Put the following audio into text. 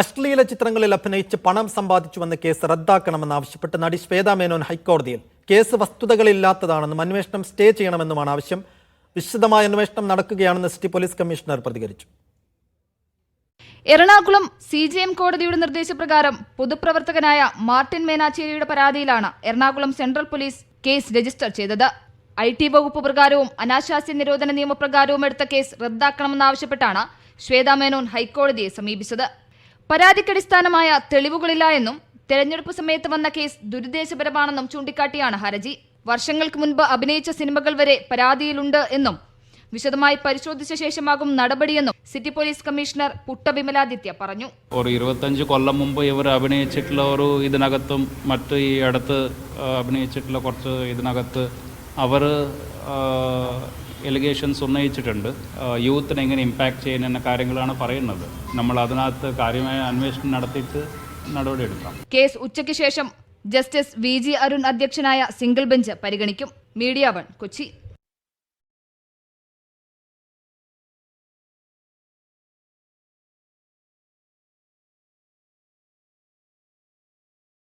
അശ്ലീല ചിത്രങ്ങളിൽ അഭിനയിച്ച് പണം സമ്പാദിച്ചുവെന്ന കേസ് റദ്ദാക്കണമെന്നാവശ്യപ്പെട്ട് നടി ശ്വേത മേനോൻ ഹൈക്കോടതിയിൽ കേസ് വസ്തുതകളില്ലാത്തതാണെന്നും അന്വേഷണം സ്റ്റേ ചെയ്യണമെന്നുമാണ് ആവശ്യം. വിശദമായ അന്വേഷണം നടക്കുകയാണെന്ന് സിറ്റി പോലീസ് കമ്മീഷണർ പ്രതികരിച്ചു. എറണാകുളം CJM കോടതിയുടെ നിർദ്ദേശപ്രകാരം പൊതുപ്രവർത്തകനായ മാർട്ടിൻ മേനാച്ചേരിയുടെ പരാതിയിലാണ് Ernakulam central police case register ചെയ്തത്. IT വകുപ്പ് പ്രകാരവും അനാശാസ്യ നിരോധന നിയമപ്രകാരവും എടുത്ത കേസ് റദ്ദാക്കണമെന്നാവശ്യപ്പെട്ടാണ് ശ്വേത മേനോൻ ഹൈക്കോടതിയെ സമീപിച്ചത്. പരാതിക്കടിസ്ഥാനമായ തെളിവുകളില്ല എന്നും തെരഞ്ഞെടുപ്പ് സമയത്ത് വന്ന കേസ് ദുരുദ്ദേശപരമാണെന്നും ചൂണ്ടിക്കാട്ടിയാണ് ഹർജി. വർഷങ്ങൾക്ക് മുൻപ് അഭിനയിച്ച സിനിമകൾ വരെ പരാതിയിലുണ്ട് എന്നും വിശദമായി പരിശോധിച്ച ശേഷമാകും നടപടിയെന്നും city police commissioner Putta Vimaladitya പറഞ്ഞു. 25 കൊല്ലം മുമ്പ് ഇവർ അഭിനയിച്ചിട്ടുള്ള ഒരു ഇതിനകത്തും മറ്റ് ഈ അടുത്ത് അഭിനയിച്ചിട്ടുള്ള കുറച്ച് ഇതിനകത്ത് അവർ എലിഗേഷൻസ് ഉന്നയിച്ചിട്ടുണ്ട്. യൂത്തിനെ എങ്ങനെ ഇമ്പാക്ട് ചെയ്യുന്ന കാര്യങ്ങളാണ് പറയുന്നത്. നമ്മൾ അതിനകത്ത് കാര്യമായ അന്വേഷണം നടത്തിയിട്ട് നടപടിയെടുക്കാം. കേസ് ഉച്ചയ്ക്ക് ശേഷം ജസ്റ്റിസ് VG അരുൺ അധ്യക്ഷനായ സിംഗിൾ ബെഞ്ച് പരിഗണിക്കും. മീഡിയ 1 കൊച്ചി.